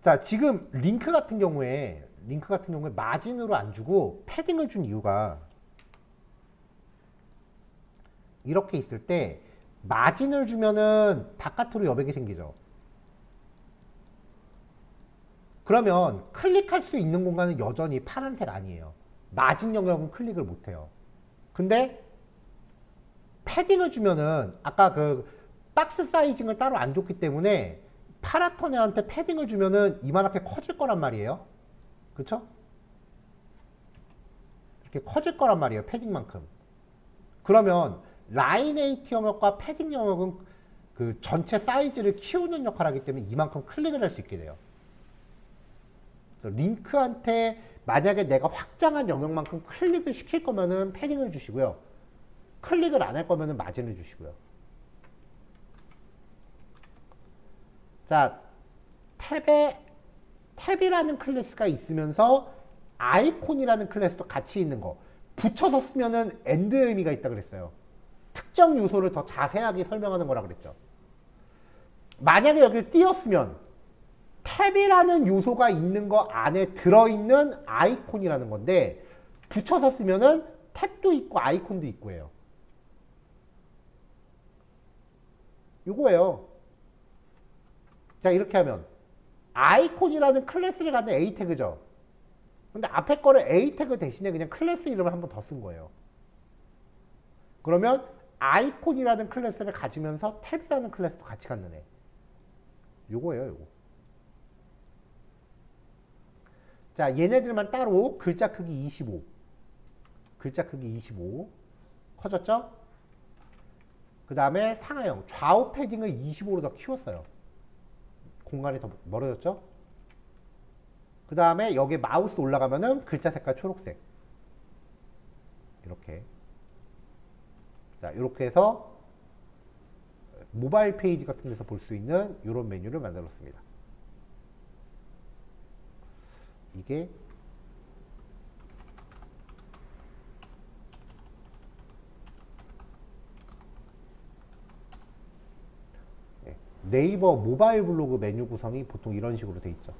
자, 지금 링크 같은 경우에 마진으로 안 주고 패딩을 준 이유가 이렇게 있을 때 마진을 주면은 바깥으로 여백이 생기죠. 그러면 클릭할 수 있는 공간은 여전히 파란색 아니에요. 마진 영역은 클릭을 못해요. 근데 패딩을 주면은 아까 그 박스 사이징을 따로 안 줬기 때문에 파라톤 애한테 패딩을 주면은 이만하게 커질 거란 말이에요. 그쵸? 이렇게 커질 거란 말이에요. 패딩만큼. 그러면 라인 에이트 영역과 패딩 영역은 그 전체 사이즈를 키우는 역할을 하기 때문에 이만큼 클릭을 할 수 있게 돼요. 그래서 링크한테 만약에 내가 확장한 영역만큼 클릭을 시킬 거면은 패딩을 주시고요. 클릭을 안 할 거면은 마진을 주시고요. 자, 탭이라는 클래스가 있으면서 아이콘이라는 클래스도 같이 있는 거. 붙여서 쓰면은 엔드의 의미가 있다 그랬어요. 특정 요소를 더 자세하게 설명하는 거라 그랬죠. 만약에 여기를 띄었으면 탭이라는 요소가 있는 거 안에 들어있는 아이콘이라는 건데 붙여서 쓰면은 탭도 있고 아이콘도 있고 해요. 요거예요. 자, 이렇게 하면 아이콘이라는 클래스를 갖는 A 태그죠. 근데 앞에 거를 A 태그 대신에 그냥 클래스 이름을 한 번 더 쓴 거예요. 그러면 아이콘이라는 클래스를 가지면서 탭이라는 클래스도 같이 갖는 애. 요거예요, 요거. 자, 얘네들만 따로 글자 크기 25. 글자 크기 25. 커졌죠? 그 다음에 상하형. 좌우 패딩을 25로 더 키웠어요. 공간이 더 멀어졌죠? 그 다음에 여기 마우스 올라가면은 글자 색깔 초록색. 이렇게. 자, 이렇게 해서 모바일 페이지 같은 데서 볼 수 있는 이런 메뉴를 만들었습니다. 이게 네이버 모바일 블로그 메뉴 구성이 보통 이런 식으로 돼 있죠.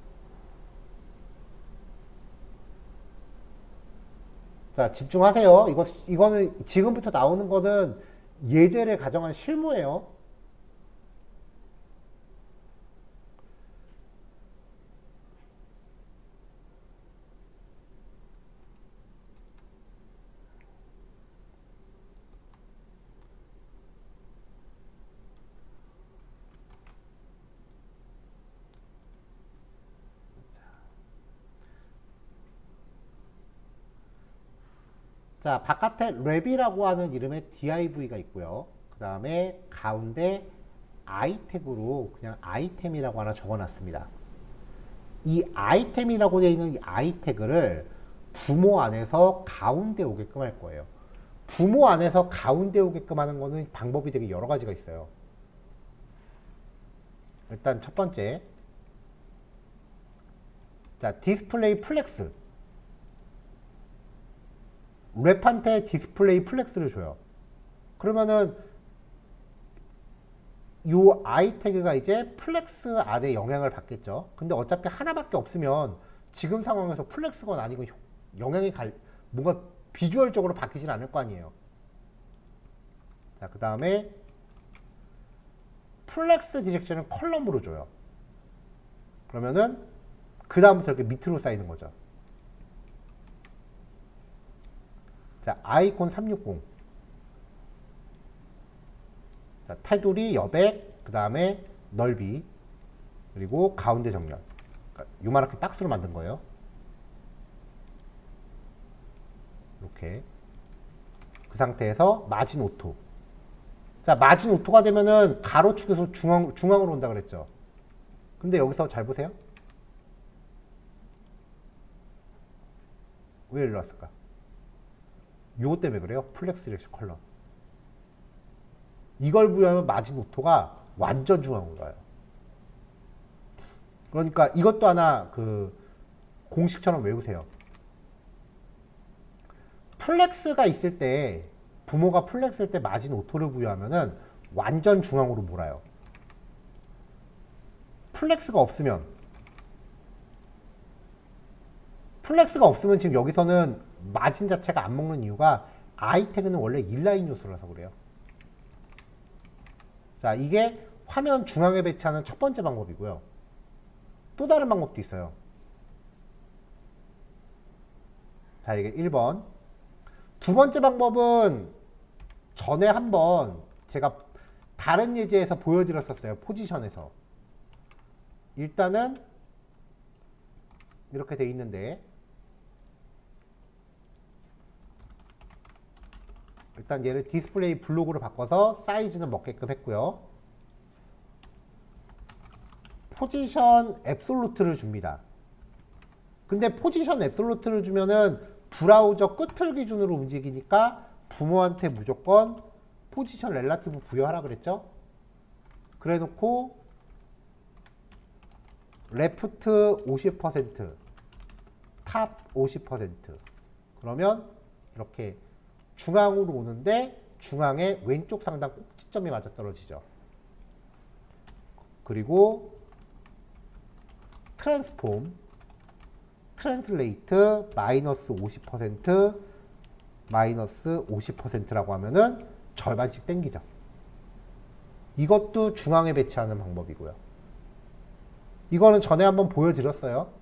자, 집중하세요. 이거는 지금부터 나오는 거는 예제를 가정한 실무예요. 자, 바깥에 랩이라고 하는 이름의 div가 있고요. 그 다음에 가운데 i 태그로 그냥 아이템이라고 하나 적어놨습니다. 이 아이템이라고 되어 있는 이 i 태그를 부모 안에서 가운데 오게끔 할 거예요. 부모 안에서 가운데 오게끔 하는 거는 방법이 되게 여러 가지가 있어요. 일단 첫 번째, 자, 디스플레이 플렉스. 랩한테 디스플레이 플렉스를 줘요. 그러면은 요 i 태그가 이제 플렉스 안에 영향을 받겠죠. 근데 어차피 하나밖에 없으면 지금 상황에서 플렉스건 아니고 영향이 뭔가 비주얼적으로 바뀌진 않을 거 아니에요. 자, 그 다음에 플렉스 디렉션은 컬럼으로 줘요. 그러면은 그 다음부터 이렇게 밑으로 쌓이는 거죠. 자, 아이콘 360. 자, 테두리, 여백, 그 다음에 넓이, 그리고 가운데 정렬. 그러니까 요만하게 박스로 만든 거예요. 이렇게. 그 상태에서 마진 오토. 자, 마진 오토가 되면은 가로축에서 중앙으로 온다 그랬죠. 근데 여기서 잘 보세요. 왜 일로 왔을까? 요거 때문에 그래요. 플렉스 디렉션 컬럼. 이걸 부여하면 마진 오토가 완전 중앙으로 가요. 그러니까 이것도 하나 그 공식처럼 외우세요. 플렉스가 있을 때, 부모가 플렉스일 때 마진 오토를 부여하면은 완전 중앙으로 몰아요. 플렉스가 없으면 지금 여기서는 마진 자체가 안 먹는 이유가 i 태그는 원래 인라인 요소라서 그래요. 자, 이게 화면 중앙에 배치하는 첫 번째 방법이고요. 또 다른 방법도 있어요. 자, 이게 1번. 두 번째 방법은 전에 한번 제가 다른 예제에서 보여드렸었어요. 포지션에서. 일단은 이렇게 돼 있는데, 일단 얘를 디스플레이 블록으로 바꿔서 사이즈는 먹게끔 했고요. 포지션 앱솔루트를 줍니다. 근데 포지션 앱솔루트를 주면은 브라우저 끝을 기준으로 움직이니까 부모한테 무조건 포지션 렐라티브 부여하라 그랬죠? 그래 놓고 레프트 50%, 탑 50%. 그러면 이렇게 중앙으로 오는데 중앙의 왼쪽 상단 꼭지점이 맞아떨어지죠. 그리고 트랜스폼, 트랜슬레이트 마이너스 50%, 마이너스 50%라고 하면은 절반씩 땡기죠. 이것도 중앙에 배치하는 방법이고요. 이거는 전에 한번 보여드렸어요.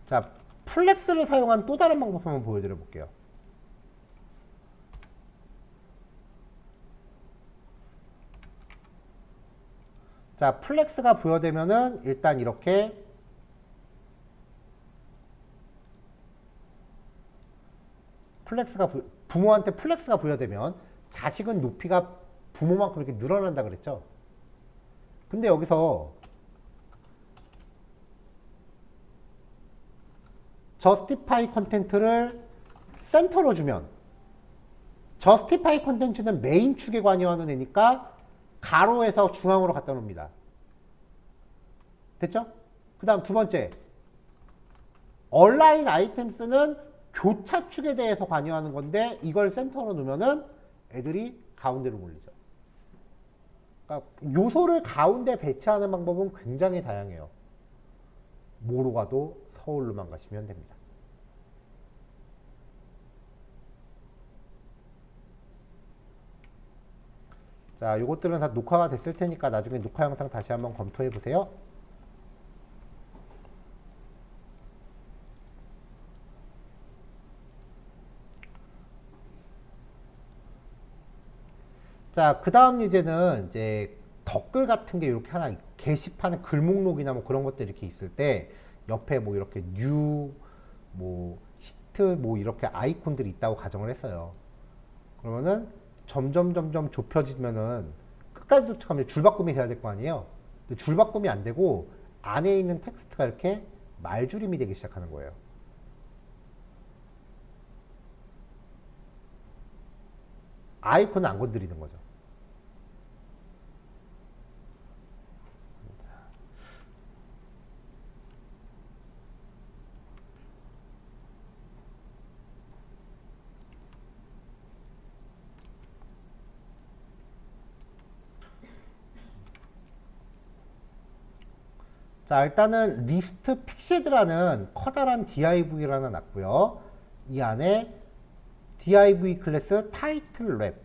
자, 플렉스를 사용한 또 다른 방법 한번 보여드려 볼게요. 자, 플렉스가 부여되면은 일단 이렇게 부모한테 플렉스가 부여되면 자식은 높이가 부모만큼 이렇게 늘어난다 그랬죠. 근데 여기서 justify 컨텐츠를 센터로 주면 justify 컨텐츠는 메인 축에 관여하는 애니까 가로에서 중앙으로 갖다 놓습니다. 됐죠? 그 다음 두 번째 align items는 교차 축에 대해서 관여하는 건데 이걸 센터로 놓으면은 애들이 가운데로 몰리죠. 그러니까 요소를 가운데 배치하는 방법은 굉장히 다양해요. 뭐로 가도 서울로만 가시면 됩니다. 자, 요것들은 다 녹화가 됐을 테니까 나중에 녹화 영상 다시 한번 검토해 보세요. 자, 그 다음 예제는 이제 댓글 같은 게 이렇게 하나 게시판에 글목록이나 뭐 그런 것들 이렇게 있을 때 옆에 뭐 이렇게 뉴, 뭐 히트 뭐 이렇게 아이콘들이 있다고 가정을 했어요. 그러면은 점점 좁혀지면은 끝까지 도착하면 줄바꿈이 돼야 될 거 아니에요. 근데 줄바꿈이 안 되고 안에 있는 텍스트가 이렇게 말줄임이 되기 시작하는 거예요. 아이콘은 안 건드리는 거죠. 자, 일단은 리스트 픽시드라는 커다란 div가 하나 놨고요. 이 안에 div 클래스 타이틀 랩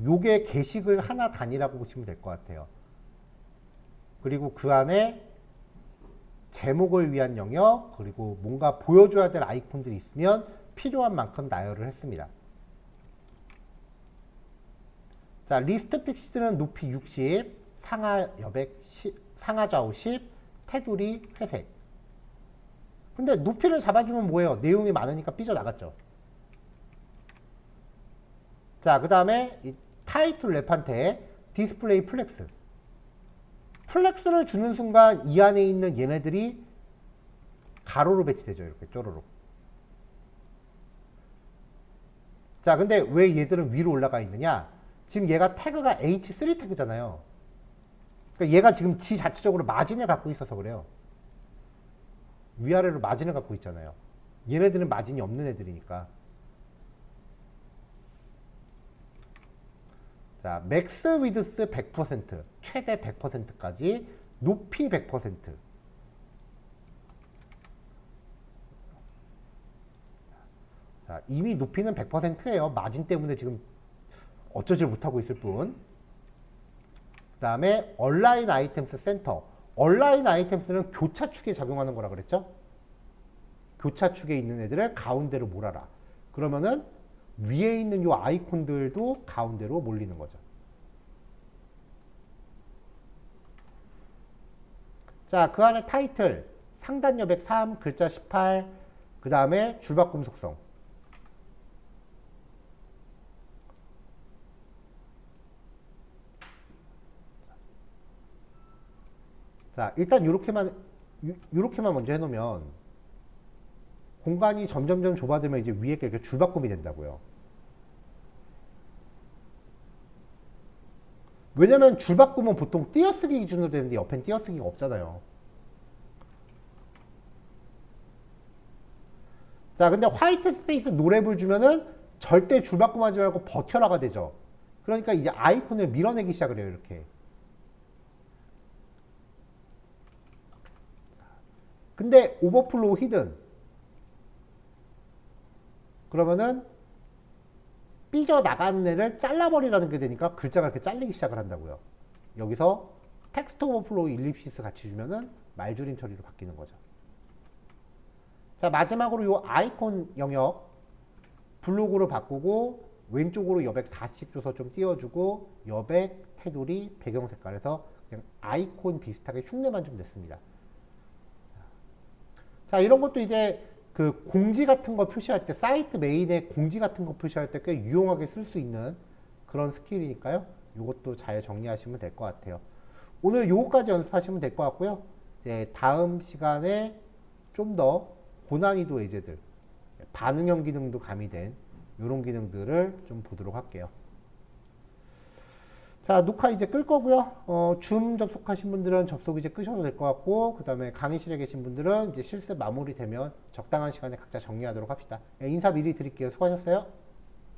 요게 게시글 하나 단위라고 보시면 될 것 같아요. 그리고 그 안에 제목을 위한 영역 그리고 뭔가 보여줘야 될 아이콘들이 있으면 필요한 만큼 나열을 했습니다. 자, 리스트 픽시드는 높이 60, 상하 여백 10, 상하 좌우 10, 테두리 회색. 근데 높이를 잡아주면 뭐예요? 내용이 많으니까 삐져나갔죠. 자, 그 다음에 이 타이틀 랩한테 디스플레이 플렉스. 플렉스를 주는 순간 이 안에 있는 얘네들이 가로로 배치되죠. 이렇게 쪼로록. 자, 근데 왜 얘들은 위로 올라가 있느냐? 지금 얘가 태그가 H3 태그잖아요. 그러니까 얘가 지금 지 자체적으로 마진을 갖고 있어서 그래요. 위아래로 마진을 갖고 있잖아요. 얘네들은 마진이 없는 애들이니까. 자, 맥스 위드스 100%, 최대 100%까지, 높이 100%. 자, 이미 높이는 100%예요. 마진 때문에 지금 어쩌지 못하고 있을 뿐. 그 다음에 얼라인 아이템스 센터. 얼라인 아이템스는 교차축에 작용하는 거라 그랬죠? 교차축에 있는 애들을 가운데로 몰아라. 그러면은 위에 있는 요 아이콘들도 가운데로 몰리는 거죠. 자, 그 안에 타이틀, 상단 여백 3, 글자 18, 그 다음에 줄바꿈 속성. 자, 일단 요렇게만 먼저 해놓으면 공간이 점점 좁아지면 이제 위에 게 이렇게 줄바꿈이 된다고요. 왜냐면 줄바꿈은 보통 띄어쓰기 기준으로 되는데 옆엔 띄어쓰기가 없잖아요. 자, 근데 화이트 스페이스 노랩을 주면은 절대 줄바꿈하지 말고 버텨라가 되죠. 그러니까 이제 아이콘을 밀어내기 시작을 해요, 이렇게. 근데 오버플로우 히든 그러면은 삐져나가는 애를 잘라버리라는 게 되니까 글자가 이렇게 잘리기 시작을 한다고요. 여기서 텍스트 오버플로우 일립시스 같이 주면은 말줄임 처리로 바뀌는 거죠. 자, 마지막으로 요 아이콘 영역 블록으로 바꾸고 왼쪽으로 여백 4씩 줘서 좀 띄워주고 여백, 테두리, 배경 색깔에서 그냥 아이콘 비슷하게 흉내만 좀 냈습니다. 자, 이런 것도 이제 그 공지 같은 거 표시할 때 사이트 메인에 공지 같은 거 표시할 때 꽤 유용하게 쓸 수 있는 그런 스킬이니까요. 이것도 잘 정리하시면 될 것 같아요. 오늘 요거까지 연습하시면 될 것 같고요. 이제 다음 시간에 좀 더 고난이도 예제들, 반응형 기능도 가미된 이런 기능들을 좀 보도록 할게요. 자, 녹화 이제 끌 거고요. 줌 접속하신 분들은 접속 이제 끄셔도 될 것 같고, 그 다음에 강의실에 계신 분들은 이제 실습 마무리되면 적당한 시간에 각자 정리하도록 합시다. 인사 미리 드릴게요. 수고하셨어요.